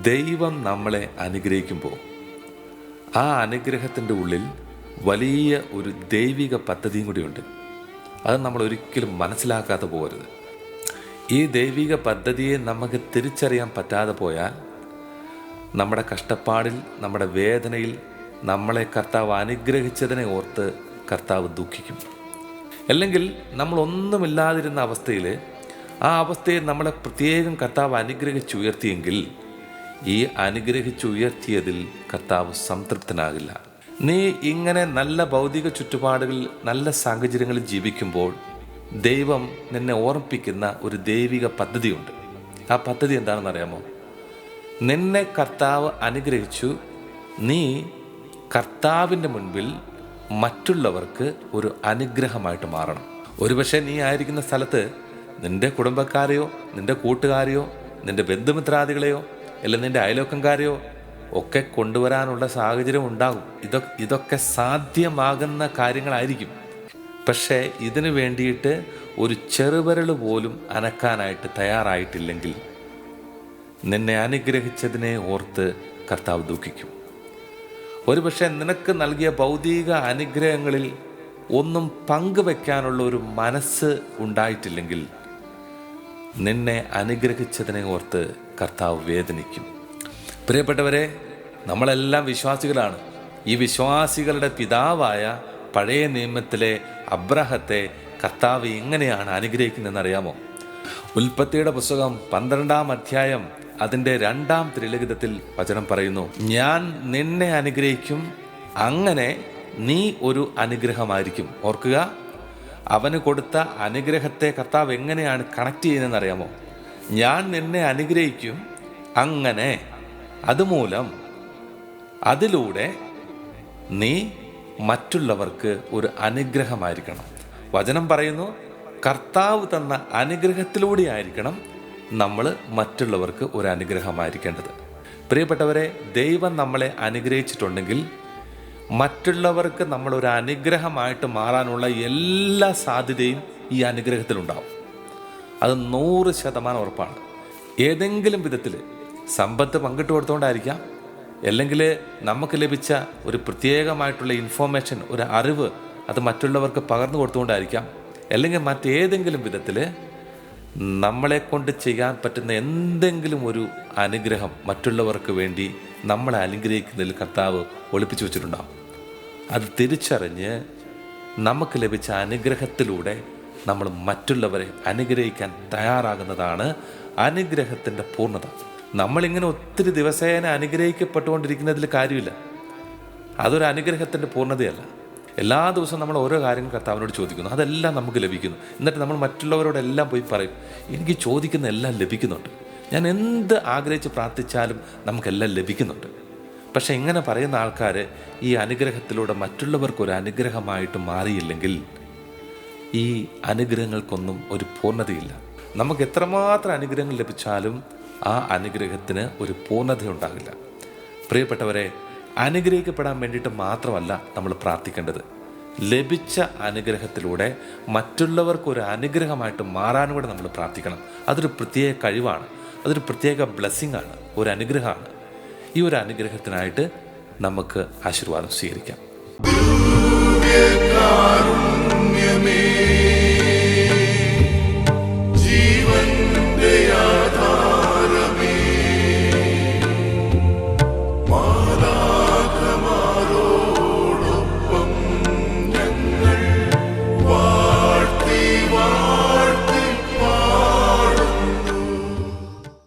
ദൈവം നമ്മളെ അനുഗ്രഹിക്കുമ്പോൾ ആ അനുഗ്രഹത്തിൻ്റെ ഉള്ളിൽ വലിയ ഒരു ദൈവിക പദ്ധതിയും കൂടിയുണ്ട്. അത് നമ്മൾ ഒരിക്കലും മനസ്സിലാക്കാതെ പോകരുത്. ഈ ദൈവിക പദ്ധതിയെ നമുക്ക് തിരിച്ചറിയാൻ പറ്റാതെ പോയാൽ നമ്മുടെ കഷ്ടപ്പാടിൽ, നമ്മുടെ വേദനയിൽ നമ്മളെ കർത്താവ് അനുഗ്രഹിച്ചതിനെ ഓർത്ത് കർത്താവ് ദുഃഖിക്കും. അല്ലെങ്കിൽ നമ്മളൊന്നുമില്ലാതിരുന്ന അവസ്ഥയിൽ ആ അവസ്ഥയെ നമ്മളെ പ്രത്യേകം കർത്താവ് അനുഗ്രഹിച്ചുയർത്തിയെങ്കിൽ ഈ അനുഗ്രഹിച്ചുയർത്തിയതിൽ കർത്താവ് സംതൃപ്തനാകില്ല. നീ ഇങ്ങനെ നല്ല ഭൗതിക ചുറ്റുപാടുകളിൽ, നല്ല സാഹചര്യങ്ങളിൽ ജീവിക്കുമ്പോൾ ദൈവം നിന്നെ ഓർമ്മിപ്പിക്കുന്ന ഒരു ദൈവിക പദ്ധതിയുണ്ട്. ആ പദ്ധതി എന്താണെന്ന് അറിയാമോ? നിന്നെ കർത്താവ് അനുഗ്രഹിച്ചു, നീ കർത്താവിൻ്റെ മുൻപിൽ മറ്റുള്ളവർക്ക് ഒരു അനുഗ്രഹമായിട്ട് മാറണം. ഒരുപക്ഷെ നീ ആയിരിക്കുന്ന സ്ഥലത്ത് നിൻ്റെ കുടുംബക്കാരെയോ, നിൻ്റെ കൂട്ടുകാരെയോ, നിൻ്റെ ബന്ധുമിത്രാദികളെയോ, അല്ലെങ്കിൽ നിൻ്റെ അയൽവക്കംകാരെയോ ഒക്കെ കൊണ്ടുവരാനുള്ള സാഹചര്യം ഉണ്ടാകും. ഇതൊക്കെ സാധ്യമാകുന്ന കാര്യങ്ങളായിരിക്കും. പക്ഷേ ഇതിനു വേണ്ടിയിട്ട് ഒരു ചെറുവിരൽ പോലും അനക്കാനായിട്ട് തയ്യാറായിട്ടില്ലെങ്കിൽ നിന്നെ അനുഗ്രഹിച്ചതിനെ ഓർത്ത് കർത്താവ് ദുഃഖിക്കും. ഒരുപക്ഷെ നിനക്ക് നൽകിയ ഭൗതിക അനുഗ്രഹങ്ങളിൽ ഒന്നും പങ്കുവെക്കാനുള്ള ഒരു മനസ്സ് ഉണ്ടായിട്ടില്ലെങ്കിൽ നിന്നെ അനുഗ്രഹിച്ചതിനെ ഓർത്ത് കർത്താവ് വേദനിക്കും. പ്രിയപ്പെട്ടവരെ, നമ്മളെല്ലാം വിശ്വാസികളാണ്. ഈ വിശ്വാസികളുടെ പിതാവായ പഴയ നിയമത്തിലെ അബ്രഹത്തെ കർത്താവ് എങ്ങനെയാണ് അനുഗ്രഹിക്കുന്നതെന്നറിയാമോ? ഉൽപ്പത്തിയുടെ പുസ്തകം 12-ാം അധ്യായം അതിൻ്റെ 2-ാം തിരുലിഖിതത്തിൽ വചനം പറയുന്നു, ഞാൻ നിന്നെ അനുഗ്രഹിക്കും, അങ്ങനെ നീ ഒരു അനുഗ്രഹമായിരിക്കും. ഓർക്കുക, അവന് കൊടുത്ത അനുഗ്രഹത്തെ കർത്താവ് എങ്ങനെയാണ് കണക്ട് ചെയ്യുന്നതെന്ന് അറിയാമോ? ഞാൻ നിന്നെ അനുഗ്രഹിക്കും, അങ്ങനെ അതുമൂലം അതിലൂടെ നീ മറ്റുള്ളവർക്ക് ഒരു അനുഗ്രഹമായിരിക്കണം. വചനം പറയുന്നു, കർത്താവ് തന്ന അനുഗ്രഹത്തിലൂടെ ആയിരിക്കണം നമ്മൾ മറ്റുള്ളവർക്ക് ഒരു അനുഗ്രഹമായിരിക്കേണ്ടത്. പ്രിയപ്പെട്ടവരെ, ദൈവം നമ്മളെ അനുഗ്രഹിച്ചിട്ടുണ്ടെങ്കിൽ മറ്റുള്ളവർക്ക് നമ്മളൊരു അനുഗ്രഹമായിട്ട് മാറാനുള്ള എല്ലാ സാധ്യതയും ഈ അനുഗ്രഹത്തിലുണ്ടാവും. അത് 100% ഉറപ്പാണ്. ഏതെങ്കിലും വിധത്തിൽ സമ്പത്ത് പങ്കിട്ട് കൊടുത്തുകൊണ്ടായിരിക്കാം, അല്ലെങ്കിൽ നമുക്ക് ലഭിച്ച ഒരു പ്രത്യേകമായിട്ടുള്ള ഇൻഫോർമേഷൻ, ഒരു അറിവ് അത് മറ്റുള്ളവർക്ക് പകർന്നു കൊടുത്തുകൊണ്ടായിരിക്കാം, അല്ലെങ്കിൽ മറ്റേതെങ്കിലും വിധത്തിൽ നമ്മളെ കൊണ്ട് ചെയ്യാൻ പറ്റുന്ന എന്തെങ്കിലും ഒരു അനുഗ്രഹം മറ്റുള്ളവർക്ക് വേണ്ടി നമ്മളെ അനുഗ്രഹിക്കുന്നതിൽ കർത്താവ് ഒളിപ്പിച്ചു വെച്ചിട്ടുണ്ടാകും. അത് തിരിച്ചറിഞ്ഞ് നമുക്ക് ലഭിച്ച അനുഗ്രഹത്തിലൂടെ നമ്മൾ മറ്റുള്ളവരെ അനുഗ്രഹിക്കാൻ തയ്യാറാകുന്നതാണ് അനുഗ്രഹത്തിൻ്റെ പൂർണ്ണത. നമ്മളിങ്ങനെ ഒത്തിരി ദിവസേന അനുഗ്രഹിക്കപ്പെട്ടുകൊണ്ടിരിക്കുന്നതിൽ കാര്യമില്ല. അതൊരു അനുഗ്രഹത്തിൻ്റെ പൂർണ്ണതയല്ല. എല്ലാ ദിവസവും നമ്മൾ ഓരോ കാര്യങ്ങൾ കർത്താവിനോട് ചോദിക്കുന്നു, അതെല്ലാം നമുക്ക് ലഭിക്കുന്നു. എന്നിട്ട് നമ്മൾ മറ്റുള്ളവരോടെല്ലാം പോയി പറയും, എനിക്ക് ചോദിക്കുന്ന എല്ലാം ലഭിക്കുന്നുണ്ട്, ഞാൻ എന്ത് ആഗ്രഹിച്ച് പ്രാർത്ഥിച്ചാലും നമുക്കെല്ലാം ലഭിക്കുന്നുണ്ട്. പക്ഷെ ഇങ്ങനെ പറയുന്ന ആൾക്കാർ ഈ അനുഗ്രഹത്തിലൂടെ മറ്റുള്ളവർക്കൊരു അനുഗ്രഹമായിട്ട് മാറിയില്ലെങ്കിൽ ഈ അനുഗ്രഹങ്ങൾക്കൊന്നും ഒരു പൂർണ്ണതയില്ല. നമുക്ക് എത്രമാത്രം അനുഗ്രഹങ്ങൾ ലഭിച്ചാലും ആ അനുഗ്രഹത്തിന് ഒരു പൂർണ്ണത ഉണ്ടാകില്ല. പ്രിയപ്പെട്ടവരെ, അനുഗ്രഹിക്കപ്പെടാൻ വേണ്ടിയിട്ട് മാത്രമല്ല നമ്മൾ പ്രാർത്ഥിക്കേണ്ടത്, ലഭിച്ച അനുഗ്രഹത്തിലൂടെ മറ്റുള്ളവർക്കൊരു അനുഗ്രഹമായിട്ട് മാറാനും കൂടെ നമ്മൾ പ്രാർത്ഥിക്കണം. അതൊരു പ്രത്യേക കഴിവാണ്, അതൊരു പ്രത്യേക ബ്ലെസ്സിങ് ആണ്, ഒരു അനുഗ്രഹമാണ്. ഈ ഒരു അനുഗ്രഹത്തിനായിട്ട് നമുക്ക് ആശീർവാദം സ്വീകരിക്കാം.